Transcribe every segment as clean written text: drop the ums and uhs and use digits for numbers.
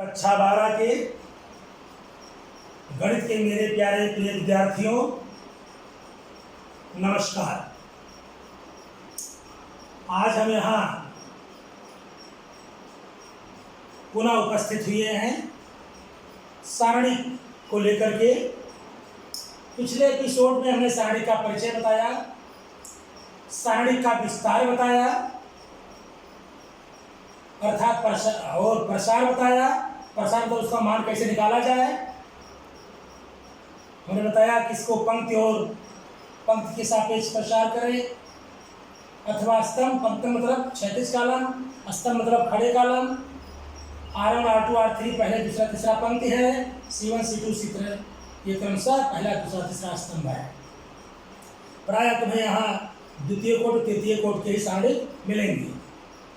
कक्षा 12 के गणित के मेरे प्यारे प्रिय विद्यार्थियों, नमस्कार। आज हम यहाँ पुनः उपस्थित हुए हैं सारणी को लेकर के। पिछले एपिसोड में हमने सारणी का परिचय बताया, सारणी का विस्तार बताया, अर्थात प्रसार बताया। प्रसार तो उसका मान कैसे निकाला जाए। हमने बताया कि इसको पंक्ति और पंक्ति के सापेक्ष प्रसार करें, अथवा स्तंभ। पंक्ति मतलब क्षैतिज कालम, स्तंभ मतलब खड़े कालम। R1 R2 R3 पहले दूसरा तीसरा पंक्ति है, C1 C2 C3 ये क्रमशः पहला दूसरा तीसरा स्तंभ है। प्रायः तुम्हें यहाँ द्वितीय कोट तृतीय कोट के ही सारणी मिलेंगी।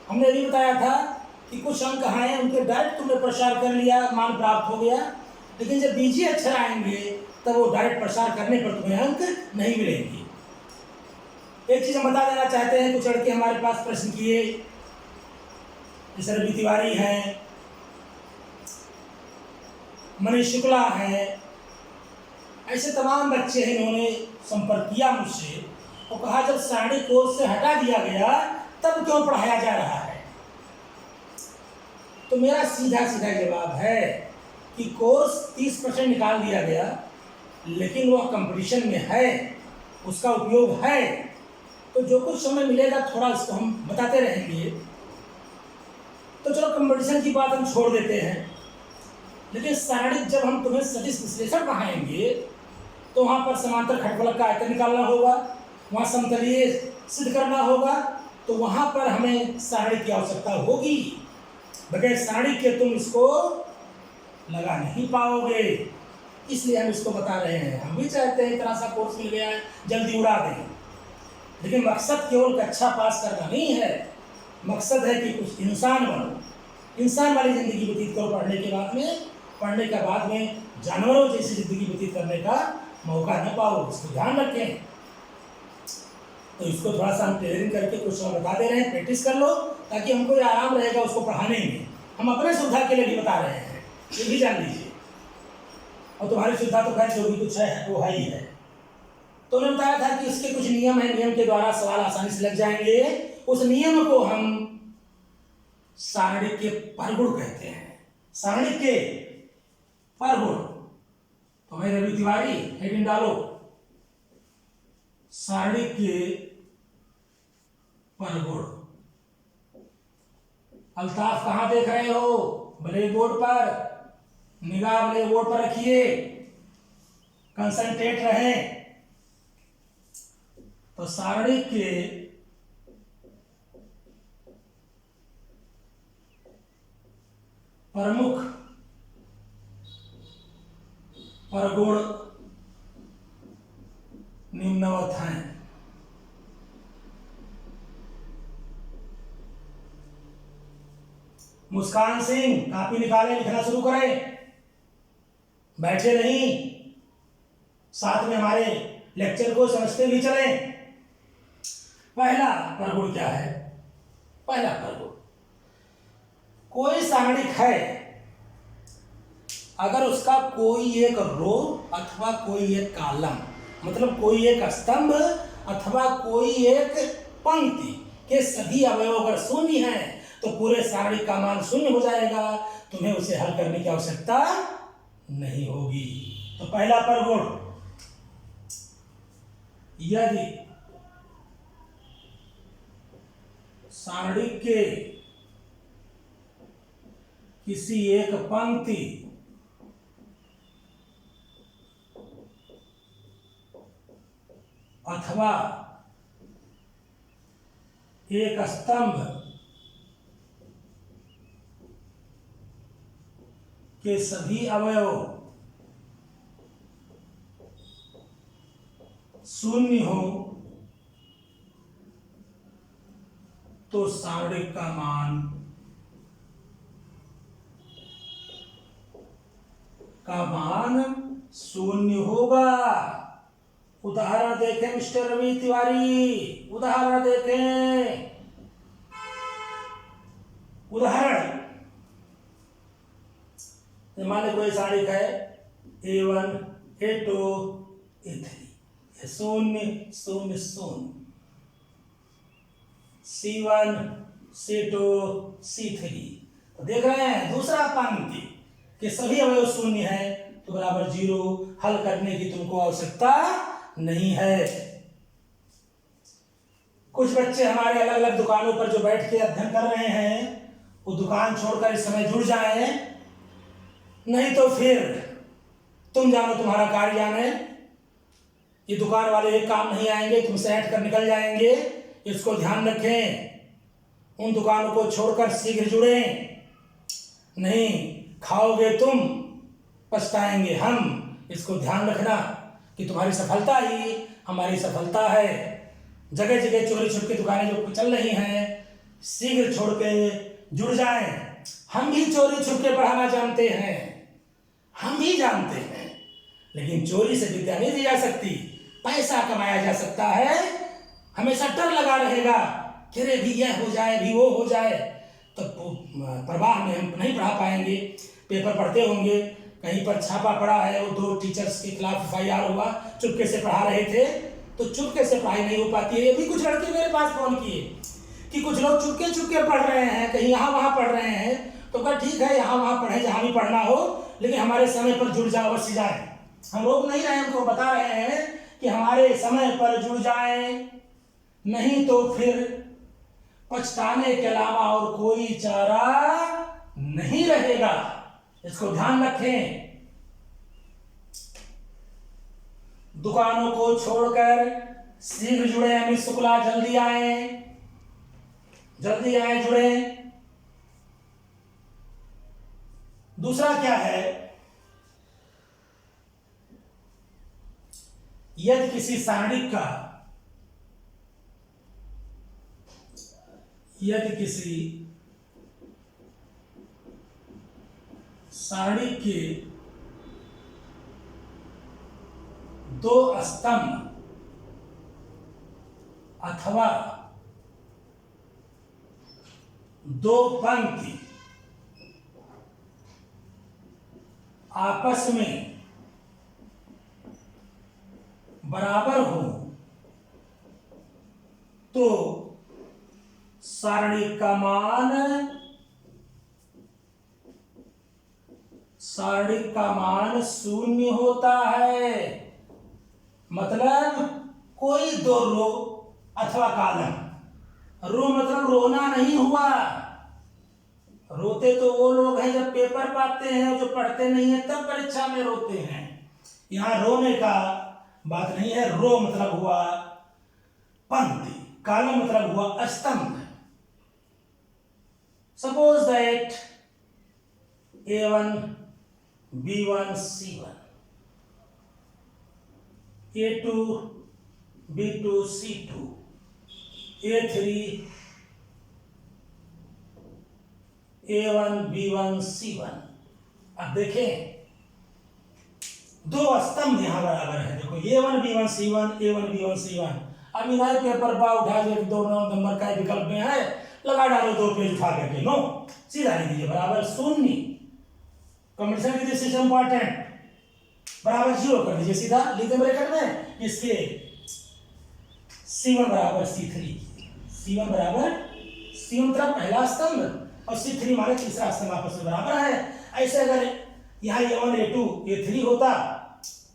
हमने ये भी बताया था कि कुछ अंक हैं उनके डायरेक्ट तुमने प्रसार कर लिया, मान प्राप्त हो गया, लेकिन जब बीजीय अक्षर आएंगे तब वो डायरेक्ट प्रसार करने पर तुम्हें अंक नहीं मिलेंगे। एक चीज़ हम बता देना चाहते हैं, कुछ लड़के हमारे पास प्रश्न किए, जैसे रवि तिवारी हैं, मनीष शुक्ला हैं, ऐसे तमाम बच्चे हैं। इन्होंने संपर्क किया मुझसे और कहा जब सारणी कोर्स से हटा दिया गया तब क्यों पढ़ाया जा रहा है। तो मेरा सीधा सीधा जवाब है कि कोर्स 30% निकाल दिया गया, लेकिन वह कंपटीशन में है, उसका उपयोग है। तो जो कुछ समय मिलेगा थोड़ा इसको हम बताते रहेंगे। तो चलो कंपटीशन की बात हम छोड़ देते हैं, लेकिन सारणी जब हम तुम्हें सदिश विश्लेषण पढ़ाएंगे तो वहाँ पर समांतर खटफलक का आयतन निकालना होगा, वहाँ समतलीय सिद्ध करना होगा। तो वहाँ पर हमें सारणी की आवश्यकता होगी। बगैर सारणी के तुम इसको लगा नहीं पाओगे, इसलिए हम इसको बता रहे हैं। हम भी चाहते हैं इतना सा कोर्स मिल गया है जल्दी उड़ा दें, लेकिन मकसद केवल कक्षा पास करना नहीं है। मकसद है कि कुछ इंसान बनो, इंसान वाली ज़िंदगी व्यतीत करो। पढ़ने के बाद में जानवरों जैसी ज़िंदगी व्यतीत करने का मौका न पाओ, इसको ध्यान रखें। तो इसको थोड़ा सा हम टेलरिंग करके कुछ और बता दे रहे हैं, प्रैक्टिस कर लो ताकि हमको ये आराम रहेगा उसको पढ़ाने में। हम अपने सुविधा के लिए भी बता रहे हैं, ये भी जान लीजिए। और तुम्हारी सुविधा तो खैर जो भी कुछ है वो है ही है। तो मैंने बताया था कि इसके कुछ नियम हैं, नियम के द्वारा सवाल आसानी से लग जाएंगे। उस नियम को हम सारणी के परगुण कहते हैं। सारणी के परगुण। तो भाई रवि तिवारी हेडिंग डालो, सारणी के परगुण। अल्ताफ कहाँ देख रहे हो? ब्लैक बोर्ड पर, निगाह ब्लैक बोर्ड पर रखिए, कंसंट्रेट रहें। तो सारणी के प्रमुख परगुण निम्नवत हैं। मुस्कान सिंह कापी निकालें, लिखना शुरू करें, बैठे नहीं, साथ में हमारे लेक्चर को समझते भी चलें। पहला परगुण क्या है? पहला परगुण, कोई सारणिक है, अगर उसका कोई एक रो अथवा कोई एक कॉलम, मतलब कोई एक स्तंभ अथवा कोई एक पंक्ति के सभी अवयव अगर शून्य हैं तो पूरे सारणी का मान शून्य हो जाएगा। तुम्हें उसे हल करने की आवश्यकता नहीं होगी। तो पहला परगुण, यदि सारणी के किसी एक पंक्ति अथवा एक स्तंभ के सभी अवयव शून्य हो तो सारणी का मान शून्य होगा। उदाहरण देखें मिस्टर रवि तिवारी, उदाहरण देखें। उदाहरण मान लो कोई सारिक है A1 A2 A3, 0 0 0, C1 C2 C3। तो देख रहे हैं दूसरा पंक्ति कि सभी अवयव शून्य है, तो बराबर 0, हल करने की तुमको आवश्यकता नहीं है। कुछ बच्चे हमारे अलग अलग दुकानों पर जो बैठ के अध्ययन कर रहे हैं, वो दुकान छोड़कर इस समय जुड़ जाए, नहीं तो फिर तुम जानो तुम्हारा कार्य जाने। ये दुकान वाले एक काम नहीं आएंगे, तुमसे हट कर निकल जाएंगे, इसको ध्यान रखें। उन दुकानों को छोड़कर शीघ्र जुड़ें, नहीं खाओगे तुम पछताएंगे हम। इसको ध्यान रखना कि तुम्हारी सफलता ही हमारी सफलता है। जगह जगह चोरी छुप की दुकानें जो चल रही हैं, शीघ्र छोड़ के जुड़ जाएं। हम भी चोरी छुप के पढ़ाना जानते हैं, हम भी जानते हैं, लेकिन चोरी से विद्या नहीं दी जा सकती। पैसा कमाया जा सकता है, हमेशा डर लगा रहेगा कि अरे भी यह हो जाए, भी वो हो जाए, तो प्रवाह में हम नहीं पढ़ा पाएंगे। पेपर पढ़ते होंगे, कहीं पर छापा पड़ा है, वो 2 टीचर्स के खिलाफ FIR हुआ, चुपके से पढ़ा रहे थे, तो चुपके से पढ़ाई नहीं हो पाती है। ये भी कुछ लड़के मेरे पास फोन किए कि कुछ लोग चुपके चुपके पढ़ रहे हैं, कहीं यहाँ वहाँ पढ़ रहे हैं। तो कहा ठीक है, यहाँ वहाँ पढ़े, जहाँ भी पढ़ना हो, लेकिन हमारे समय पर जुड़ जाओ, अवश्य जाए। हम रोक नहीं रहे हैं, उनको बता रहे हैं कि हमारे समय पर जुड़ जाए, नहीं तो फिर पछताने के अलावा और कोई चारा नहीं रहेगा। इसको ध्यान रखें। दुकानों को छोड़कर शीघ्र जुड़े। अमित शुक्ला जल्दी आए, जल्दी आए, जुड़े। दूसरा क्या है, यदि किसी सारणिक का, यदि किसी सारणिक के 2 स्तंभ अथवा 2 पंक्ति आपस में बराबर हो, तो सारणी का मान 0 होता है। मतलब कोई 2 रो अथवा कॉलम। रो मतलब रोना नहीं हुआ, रोते तो वो लोग हैं जब पेपर पाते हैं, जो पढ़ते नहीं है तब परीक्षा में रोते हैं। यहाँ रोने का बात नहीं है। रो मतलब हुआ पंक्ति, कॉलम मतलब हुआ स्तंभ। Suppose that A1 B1 C1, A2 B2 C2, A3 A1 B1 C1। अब देखें 2 स्तंभ यहां बराबर है। देखो A1 B1 C1, A1 B1 C1। अब इन्हें पेपर पर उठा के 2 नंबर का विकल्प में है, लगा डालो 2 पेज उठा करके, नो सीधा लिख दीजिए बराबर 0। कॉम्बिनेशन की दिस इज इंपॉर्टेंट, बराबर 0 कर दीजिए, सीधा लिख दें ब्रैकेट में। इसके C1 बराबर C3, C1 बराबर C1 मतलब पहला स्तंभ और C3 माने तीसरा स्तंभ आपस में बराबर है। ऐसे अगर यहाँ A1 A2 A3 होता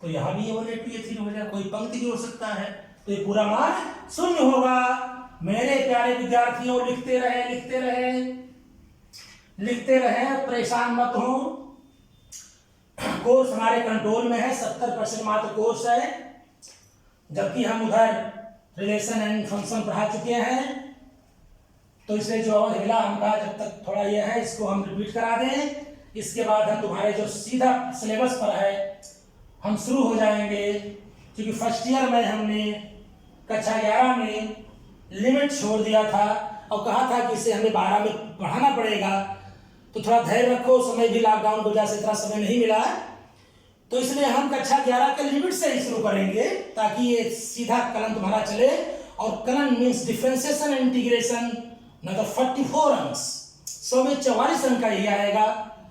तो यहाँ भी A1 A2 A3 हो जाए, कोई पंक्ति भी हो सकता है, तो ये पूरा मान 0 होगा। मेरे प्यारे विद्यार्थियों, लिखते रहे लिखते रहे लिखते रहे, परेशान मत हो। कोर्स हमारे कंट्रोल में है, 70% मात्र कोर्स है, जबकि हम उधर रिलेशन एंड फंक्शन पढ़ा चुके हैं। तो इसलिए जो अवधि मिला हम कहा जब तक थोड़ा यह है इसको हम रिपीट करा दें, इसके बाद हम तुम्हारे जो सीधा सिलेबस पर है हम शुरू हो जाएंगे। क्योंकि फर्स्ट ईयर में हमने कक्षा 11 में लिमिट छोड़ दिया था और कहा था कि इसे हमें 12 में पढ़ाना पड़ेगा, तो थोड़ा धैर्य रखो। समय भी लॉकडाउन की वजह से इतना समय नहीं मिला, तो इसलिए हम कक्षा 11 के लिमिट से ही शुरू करेंगे ताकि ये सीधा कलन तुम्हारा चले। और kiln means differentiation and integration, मतलब 44 अंक, 100 में 44 अंक का यही आएगा।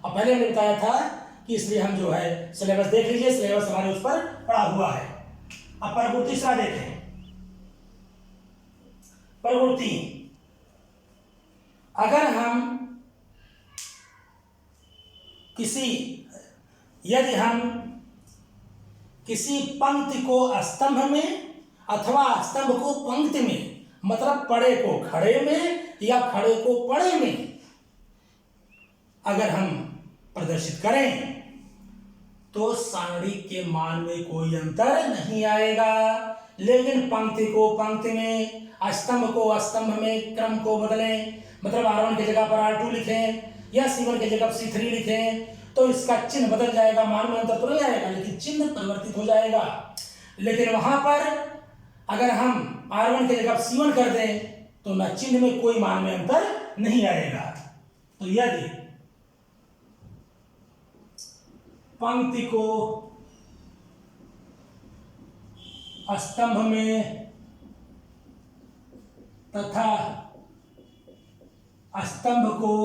और पहले मैंने बताया था कि इसलिए हम जो है सिलेबस देख लीजिए, सिलेबस हमारे उस पर पड़ा हुआ है। अब प्रगुण तीसरा देखें। प्रगुण 3, अगर हम यदि हम किसी पंक्ति को स्तंभ में अथवा स्तंभ को पंक्ति में, मतलब पड़े को खड़े में या खड़े को पड़े में अगर हम प्रदर्शित करें तो सारणी के मान में कोई अंतर नहीं आएगा। लेकिन पंक्ति को पंक्ति में, स्तंभ को स्तंभ में क्रम को बदलें, मतलब R1 की जगह पर R2 लिखें या C1 की जगह C3 लिखें तो इसका चिन्ह बदल जाएगा, मान में अंतर तो नहीं आएगा लेकिन चिन्ह परिवर्तित हो जाएगा। लेकिन वहां पर अगर हम R1 की जगह C1 कर दें तो न चिन्ह में कोई मान में अंतर नहीं आएगा। तो यदि पंक्ति को स्तंभ में तथा स्तंभ को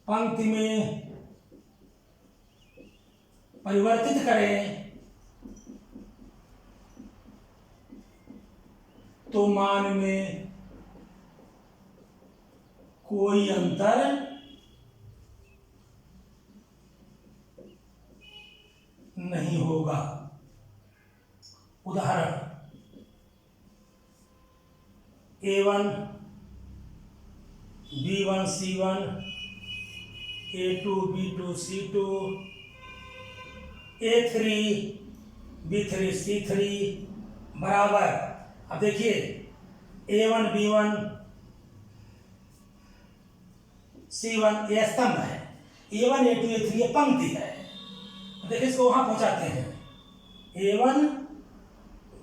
पंक्ति में परिवर्तित करें तो मान में कोई अंतर नहीं होगा। उदाहरण A1 B1 C1 A2 B2 C2 A3 B3 C3 बराबर, अब देखिए A1 B1 C1 ये स्तंभ है, A1 A2 A3 ये पंक्ति है। देखिए इसको वहां पहुंचाते हैं, A1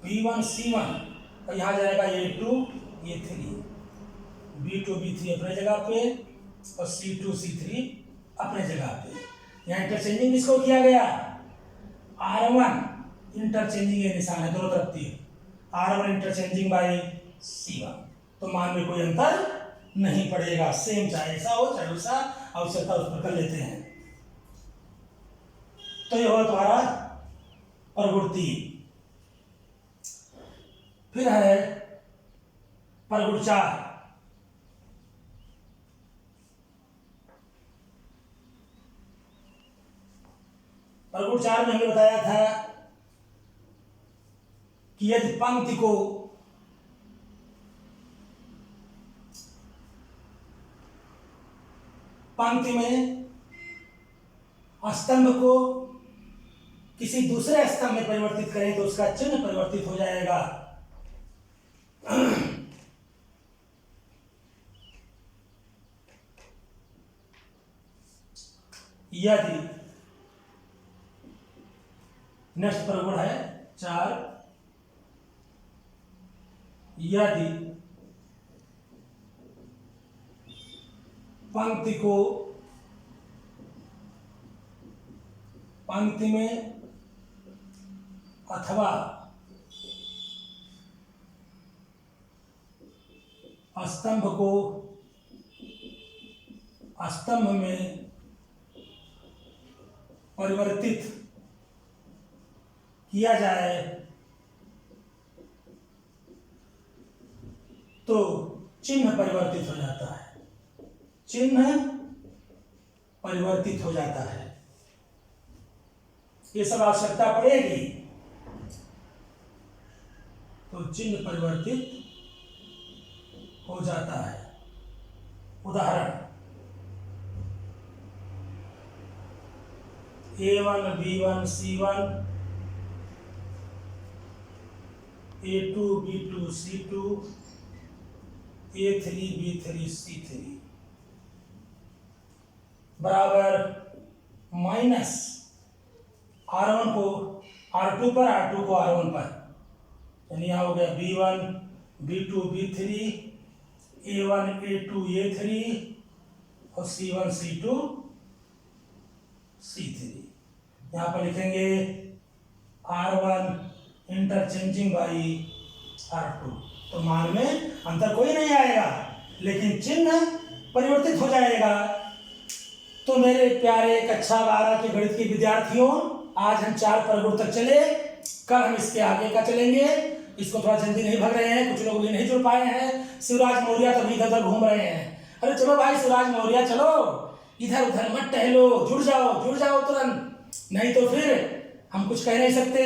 B1 C1 और यहाँ जाएगा A2 A3 B2 B3 अपने जगह पे और C2 C3 अपने जगह पे। यहाँ इंटरचेंजिंग किसको किया गया, R1 इंटरचेंजिंग ये निशान है दोनों तरफ तीर, R1 इंटरचेंजिंग बाई C1, तो मान में कोई अंतर नहीं पड़ेगा, सेम चाहे ऐसा हो चाहे वैसा, आवश्यकता उस पर कर लेते हैं। तो ये हो तुम्हारा प्रवृत्ति। फिर है प्रगुण 4। प्रगुण 4 में हमने बताया था कि यदि पंक्ति को पंक्ति में स्तंभ को किसी दूसरे स्तंभ में परिवर्तित करें तो उसका चिन्ह परिवर्तित हो जाएगा। यदि नेक्स्ट प्रगुण है 4, यदि पंक्ति को पंक्ति में अथवा स्तंभ को स्तंभ में परिवर्तित किया जाए तो चिन्ह परिवर्तित हो जाता है, चिन्ह परिवर्तित हो जाता है। ये सब आवश्यकता पड़ेगी तो चिन्ह परिवर्तित हो जाता है। उदाहरण A1 B1 C1 A2 B2 C2 A3 B3 C3 बराबर माइनस R1 को R2 पर, R2 को R1 पर, यानी यहाँ हो गया B1 B2 B3 A1 A2 A3 और C1 C2 C3। यहाँ पर लिखेंगे R1 इंटरचेंजिंग बाई R2, तो मान में अंतर कोई नहीं आएगा लेकिन चिन्ह परिवर्तित हो जाएगा। तो मेरे प्यारे कक्षा 12 के गणित के विद्यार्थियों, आज हम 4 प्रगुण तक चले, कल हम इसके आगे का चलेंगे। इसको थोड़ा जल्दी नहीं भग रहे हैं, कुछ लोग नहीं जुड़ पाए हैं। शिवराज मौर्य तभी इधर उधर घूम रहे हैं। अरे चलो भाई शिवराज मौर्य, चलो इधर उधर मत टहलो, जुड़ जाओ तुरंत, नहीं तो फिर हम कुछ कह नहीं सकते।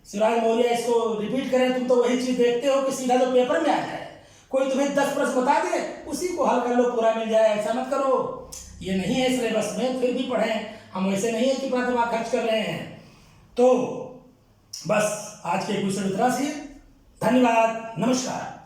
शिवराज मौर्य, इसको रिपीट करें, तुम तो वही चीज देखते हो कि सीधा जो पेपर में आ जाए, कोई तुम्हें 10 प्रश्न बता दे उसी को हल कर लो, पूरा मिल जाए, ऐसा मत करो। ये नहीं है सिलेबस में, फिर भी पढ़ें, हम वैसे नहीं है कि अपना दिमाग खर्च कर रहे हैं। तो बस आज के एपिसोड इतना सी, धन्यवाद, नमस्कार।